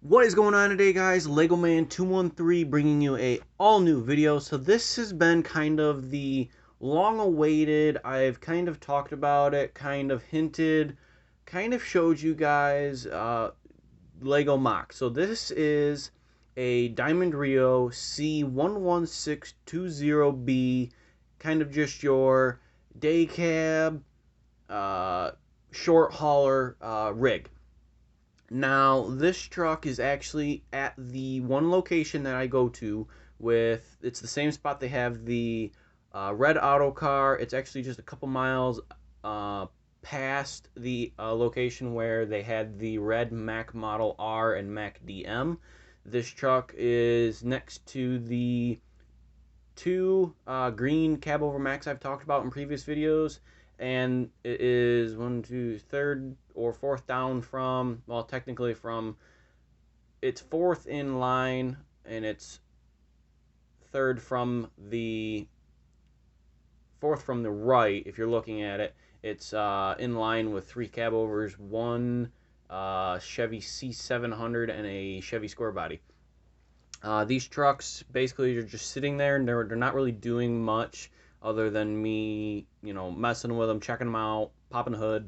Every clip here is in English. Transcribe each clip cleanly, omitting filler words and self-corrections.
What is going on today, guys? Lego Man 213 bringing you a all new video. So this has been kind of the long awaited, I've kind of talked about it, kind of hinted, kind of showed you guys Lego Mock. So this is a Diamond Rio C11620B, kind of just your day cab, uh, short hauler rig. Now, this truck is actually at the one location that I go to with, it's the same spot they have the red auto car. It's actually just a couple miles uh, past the location where they had the red Mac Model R and Mac DM. This truck is next to the two green cab over max I've talked about in previous videos, and it is third or fourth down from, well, technically from, it's fourth in line, and it's third from the fourth from the right. If you're looking at it, it's in line with three cab overs, one Chevy C700 and a Chevy Square Body. These trucks basically are just sitting there, and they're not really doing much other than me, messing with them, checking them out, popping the hood,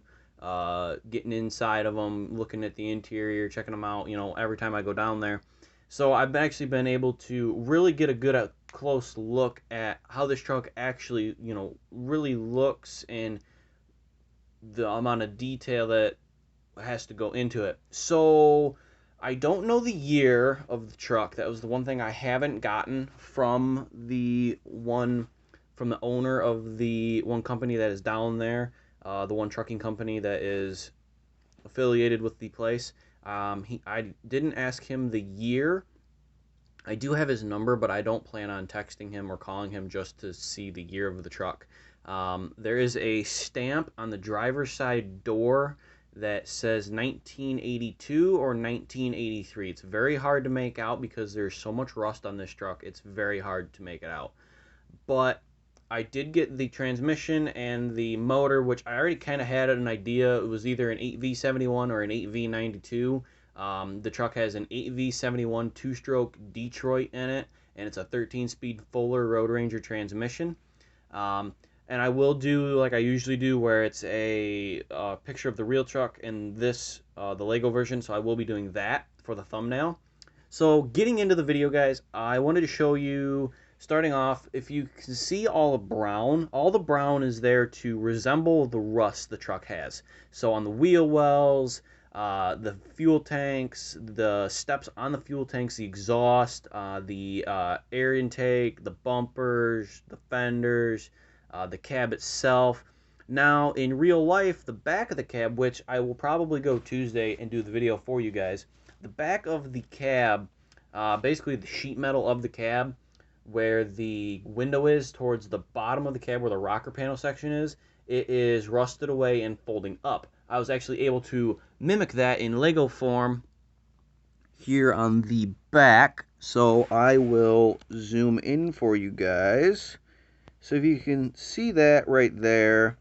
getting inside of them, looking at the interior, checking them out, every time I go down there. So I've actually been able to really get a good close look at how this truck actually, really looks, and the amount of detail that has to go into it. So I don't know the year of the truck. That was the one thing I haven't gotten from the owner of the one company that is down there, the one trucking company that is affiliated with the place. I didn't ask him the year. I do have his number, but I don't plan on texting him or calling him just to see the year of the truck. There is a stamp on the driver's side door that says 1982 or 1983. It's very hard to make out because there's so much rust on this truck. It's very hard to make it out. But I did get the transmission and the motor, which I already kind of had an idea. It was either an 8V71 or an 8V92. The truck has an 8V71 two-stroke Detroit in it, and it's a 13-speed Fuller Road Ranger transmission. And I will do like I usually do, where it's a picture of the real truck and this, the Lego version, so I will be doing that for the thumbnail. So getting into the video, guys, I wanted to show you, starting off, if you can see all the brown is there to resemble the rust the truck has. So on the wheel wells, the fuel tanks, the steps on the fuel tanks, the exhaust, the air intake, the bumpers, the fenders, the cab itself. Now, in real life, the back of the cab, which I will probably go Tuesday and do the video for you guys, the back of the cab, basically the sheet metal of the cab, where the window is towards the bottom of the cab, where the rocker panel section is, it is rusted away and folding up. I was actually able to mimic that in Lego form here on the back, so I will zoom in for you guys. So if you can see that right there,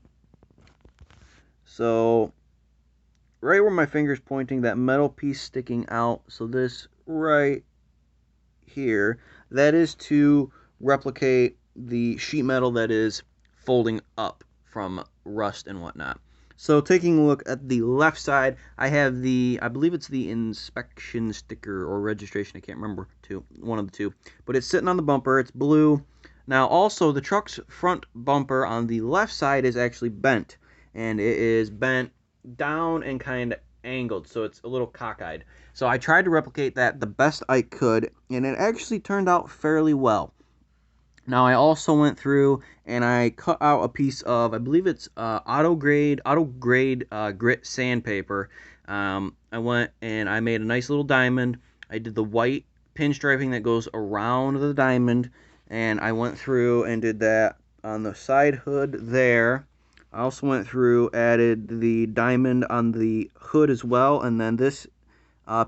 so right where my finger's pointing, that metal piece sticking out, so this right here, that is to replicate the sheet metal that is folding up from rust and whatnot. So taking a look at the left side, I have the, I believe it's the inspection sticker or registration, I can't remember, one of the two, but it's sitting on the bumper, it's blue. Now also, the truck's front bumper on the left side is actually bent, and it is bent down and kind of angled, so it's a little cockeyed. So I tried to replicate that the best I could, and it actually turned out fairly well. Now I also went through and I cut out a piece of, I believe it's auto grade grit sandpaper. I went and I made a nice little diamond. I did the white pinstriping that goes around the diamond, and I went through and did that on the side hood there. I also went through, added the diamond on the hood as well, and then this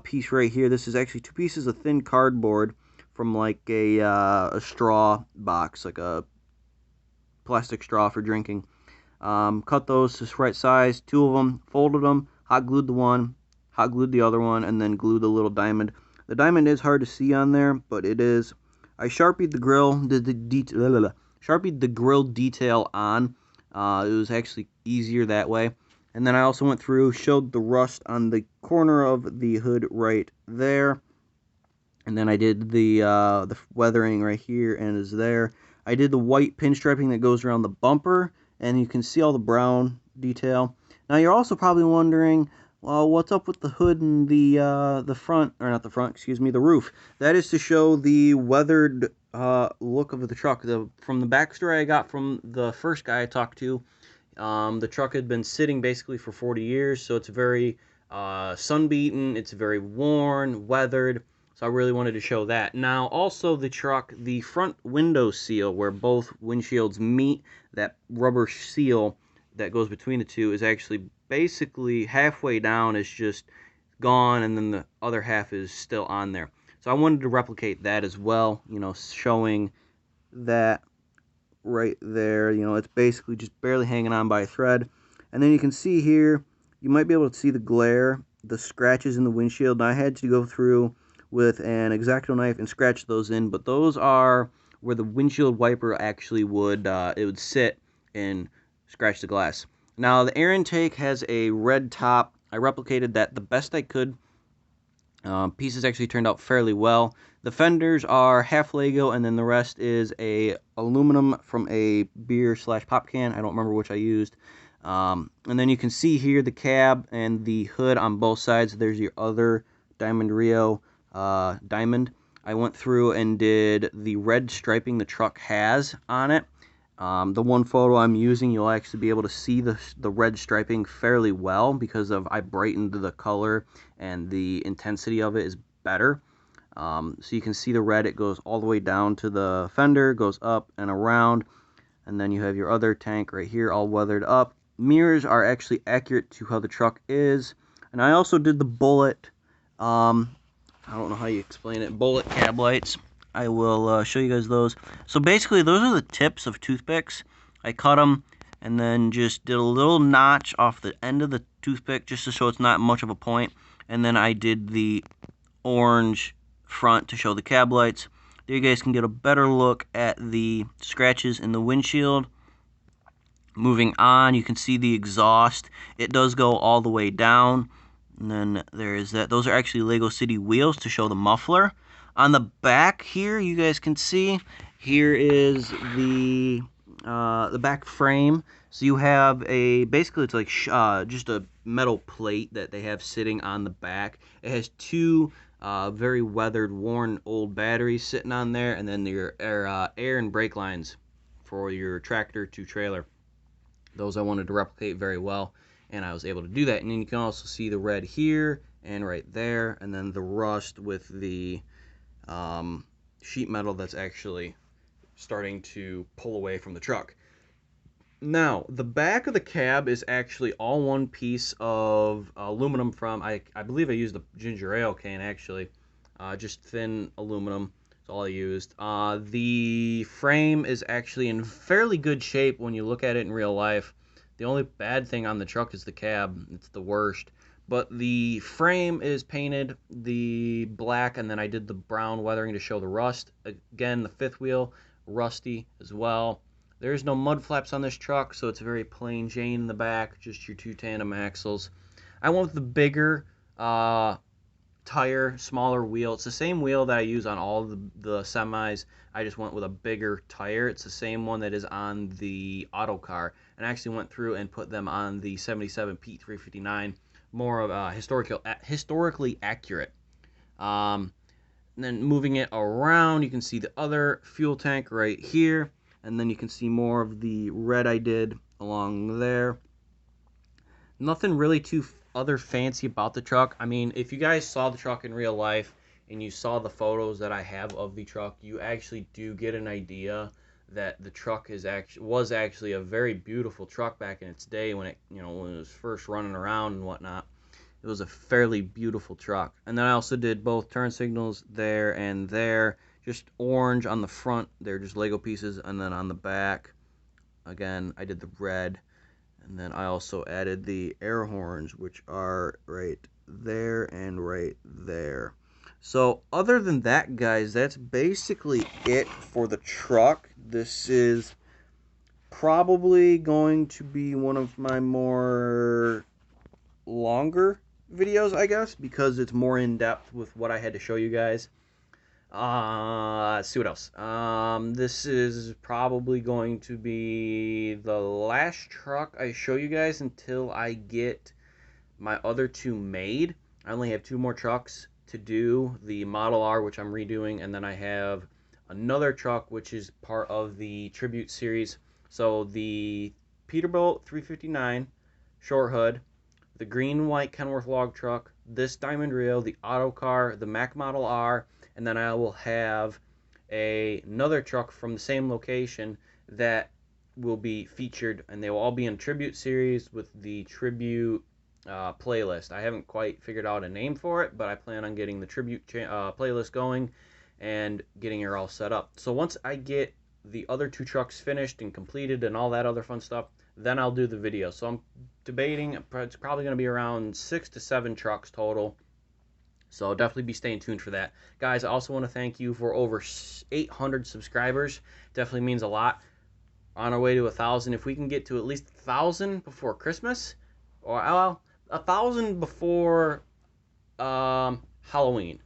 piece right here, this is actually two pieces of thin cardboard from like a straw box, like a plastic straw for drinking. Cut those to the right size, two of them, folded them, hot glued the one, hot glued the other one, and then glued the little diamond. The diamond is hard to see on there, but it is. I sharpied the grill, sharpied the grill detail on. It was actually easier that way. And then I also went through, showed the rust on the corner of the hood right there. And then I did the weathering right here and is there. I did the white pinstriping that goes around the bumper, and you can see all the brown detail. Now you're also probably wondering, well, what's up with the hood and the front, or not the front, excuse me, the roof? That is to show the weathered look of the truck. From the backstory I got from the first guy I talked to, the truck had been sitting basically for 40 years, so it's very sun-beaten, it's very worn, weathered, so I really wanted to show that. Now, also the truck, the front window seal, where both windshields meet, that rubber seal that goes between the two is actually basically halfway down, is just gone, and then the other half is still on there. So I wanted to replicate that as well, you know, showing that right there. You know, it's basically just barely hanging on by a thread. And then you can see here, you might be able to see the glare, the scratches in the windshield. And I had to go through with an X-Acto knife and scratch those in, but those are where the windshield wiper actually would it would sit and scratch the glass. Now the air intake has a red top. I replicated that the best I could. Pieces actually turned out fairly well. The fenders are half Lego, and then the rest is a aluminum from a beer/pop can. I don't remember which I used. And then you can see here the cab and the hood on both sides. There's your other Diamond Rio diamond. I went through and did the red striping the truck has on it. The one photo I'm using, you'll actually be able to see the red striping fairly well because I brightened the color and the intensity of it is better. So you can see the red, it goes all the way down to the fender, goes up and around, and then you have your other tank right here all weathered up. Mirrors are actually accurate to how the truck is. And I also did the bullet, I don't know how you explain it, bullet cab lights. I will show you guys those. So basically, those are the tips of toothpicks. I cut them and then just did a little notch off the end of the toothpick just to show it's not much of a point. And then I did the orange front to show the cab lights. There you guys can get a better look at the scratches in the windshield. Moving on, you can see the exhaust. It does go all the way down. And then there is that. Those are actually Lego City wheels to show the muffler. On the back here, you guys can see, here is the back frame. So you have basically it's like just a metal plate that they have sitting on the back. It has two very weathered, worn old batteries sitting on there, and then your air and brake lines for your tractor to trailer. Those I wanted to replicate very well, and I was able to do that. And then you can also see the red here and right there, and then the rust with the sheet metal that's actually starting to pull away from the truck. Now, the back of the cab is actually all one piece of aluminum from, I believe I used the ginger ale can actually, just thin aluminum. That's all I used. The frame is actually in fairly good shape when you look at it in real life. The only bad thing on the truck is the cab. It's the worst. But the frame is painted the black, and then I did the brown weathering to show the rust. Again, the fifth wheel, rusty as well. There's no mud flaps on this truck, so it's very plain Jane in the back, just your two tandem axles. I went with the bigger tire, smaller wheel. It's the same wheel that I use on all the semis. I just went with a bigger tire. It's the same one that is on the auto car. And I actually went through and put them on the 77 P359, more of historically accurate. And then moving it around, you can see the other fuel tank right here. And then you can see more of the red I did along there. Nothing really too other fancy about the truck. I mean, if you guys saw the truck in real life and you saw the photos that I have of the truck, you actually do get an idea that the truck was actually a very beautiful truck back in its day when it was first running around and whatnot. It was a fairly beautiful truck. And then I also did both turn signals there and there, just orange on the front. They're just Lego pieces, and then on the back, again, I did the red. And then I also added the air horns, which are right there and right there. So other than that, guys, that's basically it for the truck. This is probably going to be one of my more longer videos, I guess, because it's more in depth with what I had to show you guys. Let's see what else. This is probably going to be the last truck I show you guys until I get my other two made. I only have two more trucks to do, the Model R, which I'm redoing, and then I have another truck which is part of the Tribute series. So the Peterbilt 359 short hood, the green white Kenworth log truck, this Diamond Rio, the Auto Car, the Mack Model R, and then I will have another truck from the same location that will be featured, and they will all be in Tribute series with the Tribute playlist. I haven't quite figured out a name for it, but I plan on getting the Tribute playlist going and getting her all set up. So once I get the other two trucks finished and completed and all that other fun stuff, then I'll do the video. So I'm debating, it's probably going to be around 6 to 7 trucks total. So definitely be staying tuned for that. Guys, I also want to thank you for over 800 subscribers. Definitely means a lot. On our way to 1,000. If we can get to at least 1,000 before Christmas, or well, 1,000 before Halloween,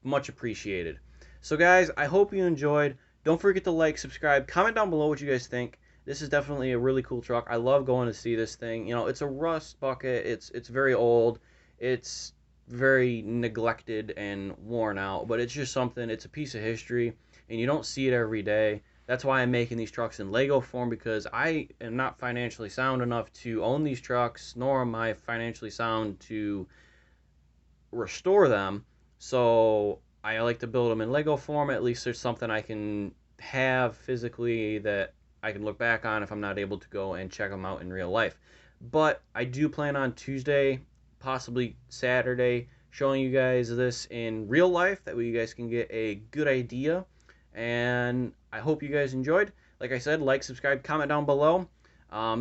much appreciated. So guys, I hope you enjoyed. Don't forget to like, subscribe, comment down below what you guys think. This is definitely a really cool truck. I love going to see this thing. You know, it's a rust bucket. It's very old. It's very neglected and worn out, but it's just something. It's a piece of history, and you don't see it every day. That's why I'm making these trucks in Lego form, because I am not financially sound enough to own these trucks, nor am I financially sound to restore them. So I like to build them in Lego form. At least there's something I can have physically that I can look back on if I'm not able to go and check them out in real life. But I do plan on Tuesday, possibly Saturday, showing you guys this in real life. That way you guys can get a good idea. And I hope you guys enjoyed. Like I said, like, subscribe, comment down below.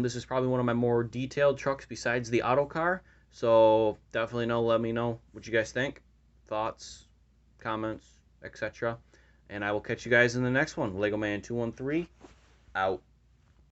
This is probably one of my more detailed trucks besides the Auto Car. So definitely let me know what you guys think, thoughts, comments, etc. And I will catch you guys in the next one. Lego Man 213 out.